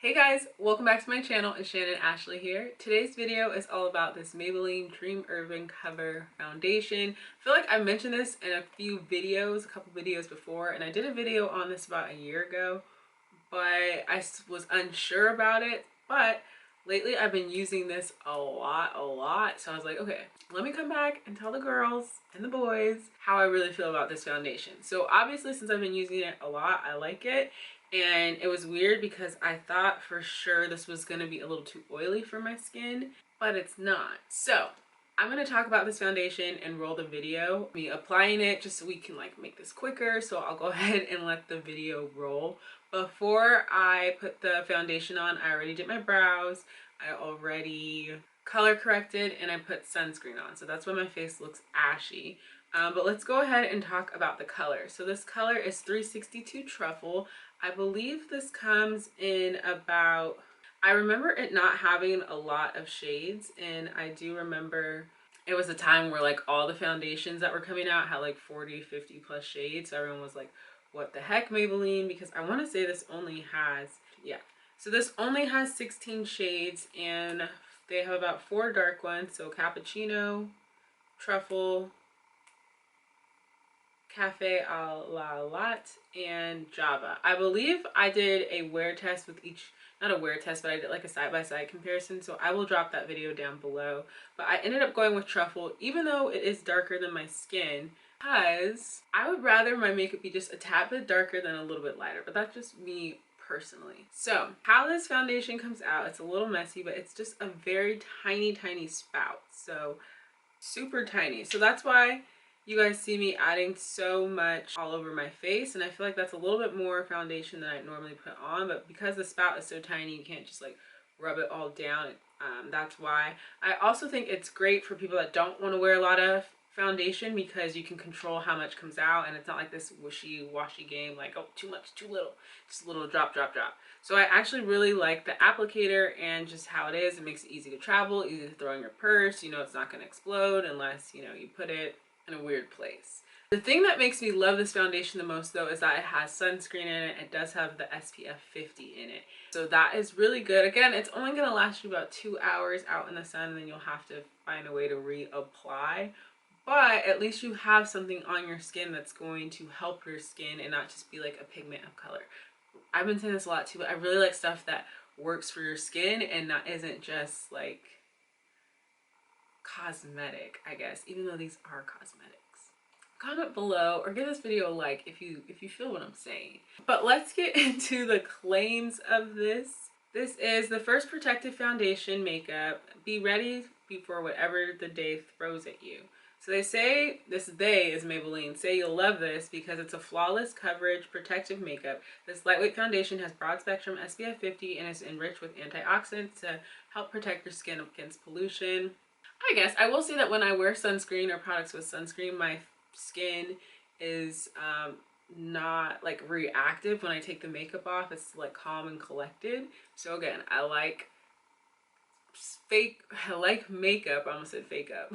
Hey guys, welcome back to my channel. It's Shannon Ashley here. Today's video is all about this Maybelline Dream Urban Cover Foundation. I feel like I mentioned this in a few videos, a couple videos before, and I did a video on this about a year ago, but I was unsure about it. But lately I've been using this a lot. So I was like, okay, let me come back and tell the girls and the boys how I really feel about this foundation. So obviously, since I've been using it a lot, I like it. And it was weird because I thought for sure this was going to be a little too oily for my skin, but it's not. So I'm going to talk about this foundation and roll the video, me applying it, just so we can like make this quicker. So I'll go ahead and let the video roll. Before I put the foundation on, I already did my brows. I already color corrected and I put sunscreen on. So that's why my face looks ashy. But let's go ahead and talk about the color. So this color is 362 Truffle. I believe this comes in about, I remember it not having a lot of shades, and I do remember it was a time where like all the foundations that were coming out had like 40-50 plus shades. So everyone was like, what the heck, Maybelline? Because I want to say this only has, so this only has 16 shades, and they have about 4 dark ones. So Cappuccino, Truffle, Cafe a la Latte, and Java. I believe I did a wear test with each, not a wear test, but I did like a side-by-side comparison, so I will drop that video down below. But I ended up going with Truffle, even though it is darker than my skin, because I would rather my makeup be just a tad bit darker than a little bit lighter, but that's just me personally. So how this foundation comes out, it's a little messy, but it's just a very tiny spout, so super tiny. So that's why you guys see me adding so much all over my face, and I feel like that's a little bit more foundation than I normally put on, but because the spout is so tiny, you can't just like rub it all down. That's why. I also think it's great for people that don't want to wear a lot of foundation, because you can control how much comes out, and it's not like this wishy-washy game like, oh, too much, too little, just a little drop. So I actually really like the applicator and just how it is. It makes it easy to travel, easy to throw in your purse. You know, it's not going to explode unless, you know, you put it in a weird place. The thing that makes me love this foundation the most though is that it has sunscreen in it. It does have the SPF 50 in it, so that is really good. Again, it's only going to last you about 2 hours out in the sun, and then you'll have to find a way to reapply, but at least you have something on your skin that's going to help your skin and not just be like a pigment of color. I've been saying this a lot too, but I really like stuff that works for your skin and not isn't just like cosmetic, I guess, even though these are cosmetics. Comment below or give this video a like if you feel what I'm saying. But let's get into the claims of this. This is the first protective foundation makeup. Be ready for whatever the day throws at you. So they say, this they is Maybelline, say you'll love this because it's a flawless coverage protective makeup. This lightweight foundation has broad spectrum SPF 50 and is enriched with antioxidants to help protect your skin against pollution. I guess I will say that when I wear sunscreen or products with sunscreen, my skin is not like reactive. When I take the makeup off, it's like calm and collected. So again, I like makeup. I almost said fake up.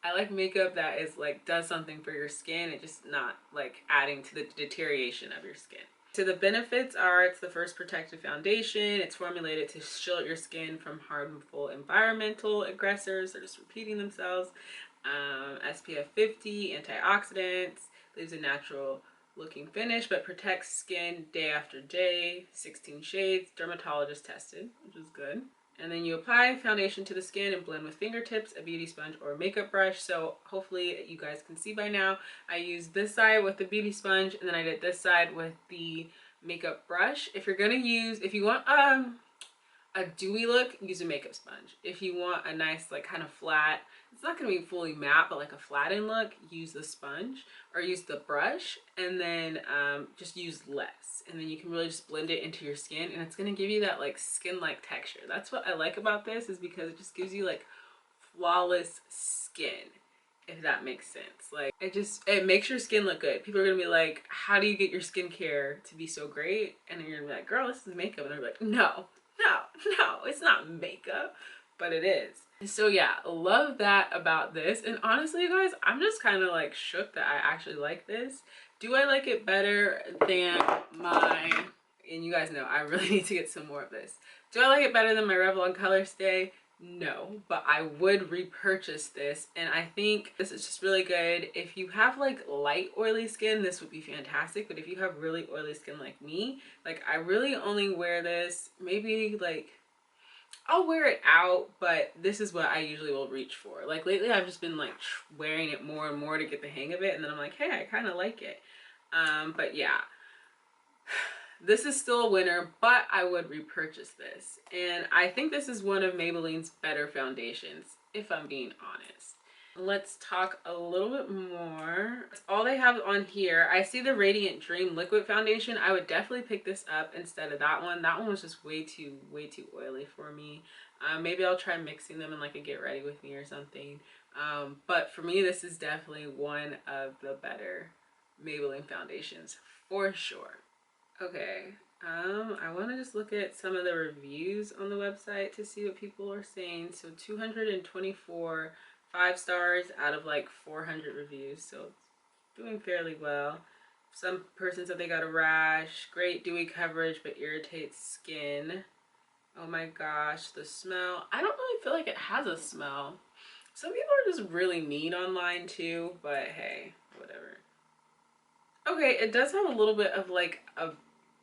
I like makeup that is like does something for your skin and just not like adding to the deterioration of your skin. So the benefits are, it's the first protective foundation. It's formulated to shield your skin from harmful environmental aggressors. They're just repeating themselves. SPF 50, antioxidants, leaves a natural looking finish, but protects skin day after day. 16 shades, dermatologist tested, which is good. And then you apply foundation to the skin and blend with fingertips, a beauty sponge, or a makeup brush. So hopefully you guys can see by now, I used this side with the beauty sponge, and then I did this side with the makeup brush. If you're gonna use, if you want a dewy look, use a makeup sponge. If you want a nice like kind of flat, it's not going to be fully matte, but like a flattened look, use the sponge or use the brush, and then just use less, and then you can really just blend it into your skin, and it's going to give you that like skin-like texture. That's what I like about this, is because it just gives you like flawless skin, if that makes sense. Like it makes your skin look good. People are gonna be like, how do you get your skincare to be so great? And then you're gonna be like, girl, this is makeup. And they're like, no, it's not makeup, but it is. So yeah, love that about this. And honestly, you guys, I'm just kind of like shook that I actually like this. Do I like it better than my, and you guys know I really need to get some more of this. Do I like it better than my Revlon Color Stay? No, but I would repurchase this, and I think this is just really good. If you have like light oily skin, this would be fantastic, but if you have really oily skin like me, like I really only wear this maybe like I'll wear it out, but this is what I usually will reach for. Like lately I've just been like wearing it more and more to get the hang of it, and then I'm like, hey, I kind of like it. But yeah, this is still a winner, but I would repurchase this. And I think this is one of Maybelline's better foundations, if I'm being honest. Let's talk a little bit more. That's all they have on here. I see the Radiant Dream Liquid Foundation. I would definitely pick this up instead of that one. That one was just way too oily for me. Maybe I'll try mixing them in like a get ready with me or something. But for me, this is definitely one of the better Maybelline foundations for sure. Okay, I want to just look at some of the reviews on the website to see what people are saying. So 224 5 stars out of like 400 reviews, so it's doing fairly well. Some person said they got a rash, great dewy coverage but irritates skin. Oh my gosh, the smell. I don't really feel like it has a smell. Some people are just really mean online too, but hey, whatever. Okay, it does have a little bit of like a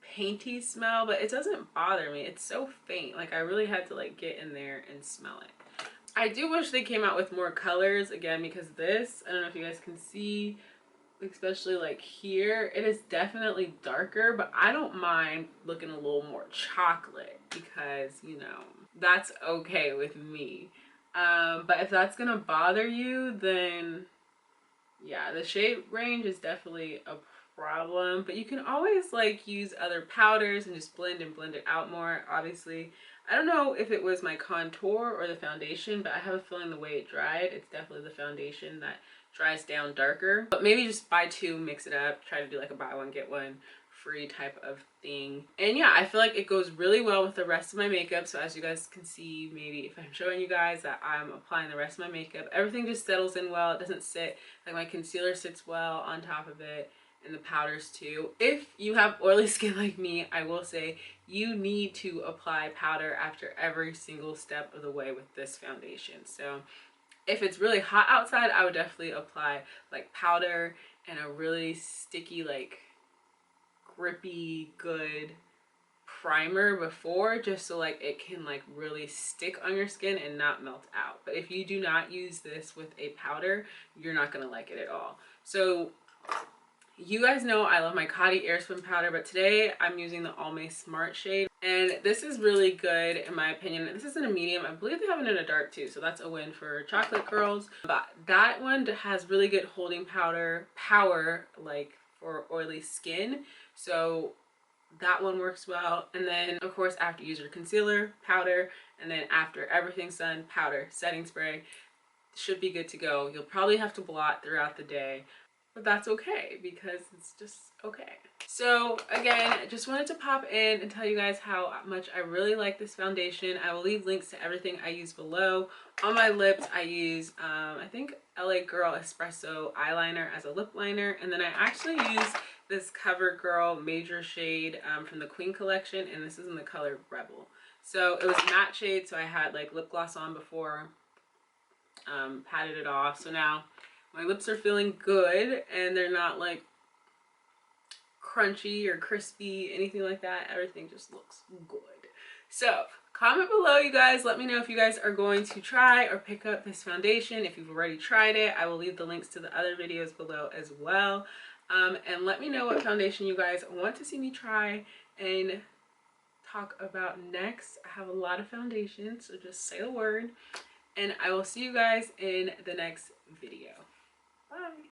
painty smell, but it doesn't bother me. It's so faint. Like I really had to like get in there and smell it. I do wish they came out with more colors again, because this, I don't know if you guys can see, especially like here, it is definitely darker, but I don't mind looking a little more chocolate because, you know, that's okay with me. But if that's gonna bother you, then yeah, the shade range is definitely a problem, but you can always like use other powders and just blend it out more. Obviously, I don't know if it was my contour or the foundation, but I have a feeling the way it dried, it's definitely the foundation that dries down darker. But maybe just buy two, mix it up, try to do like a buy one get one free type of thing. And yeah, I feel like it goes really well with the rest of my makeup. So as you guys can see, maybe if I'm showing you guys that I'm applying the rest of my makeup, everything just settles in well. It doesn't sit, like my concealer sits well on top of it, and the powders too. If you have oily skin like me, I will say you need to apply powder after every single step of the way with this foundation. So if it's really hot outside, I would definitely apply like powder and a really sticky, like grippy, good primer before, just so like it can like really stick on your skin and not melt out. But if you do not use this with a powder, you're not gonna like it at all. So you guys know I love my Coty Airspun powder, but today I'm using the Almay Smart shade, and this is really good in my opinion. This is in a medium. I believe they have it in a dark too, so that's a win for chocolate girls. But that one has really good holding power like for oily skin, so that one works well. And then of course after you use your concealer, powder, and then after everything's done, powder, setting spray, should be good to go. You'll probably have to blot throughout the day, but that's okay because it's just okay. So again, I just wanted to pop in and tell you guys how much I really like this foundation. I will leave links to everything I use below. On my lips, I use I think LA Girl Espresso eyeliner as a lip liner, and then I actually use this CoverGirl Major shade from the Queen collection, and this is in the color Rebel. So it was a matte shade, so I had like lip gloss on before, patted it off. So now my lips are feeling good and they're not like crunchy or crispy, anything like that. Everything just looks good. So comment below, you guys. Let me know if you guys are going to try or pick up this foundation. If you've already tried it, I will leave the links to the other videos below as well. And let me know what foundation you guys want to see me try and talk about next. I have a lot of foundations, so just say the word. And I will see you guys in the next video. Bye.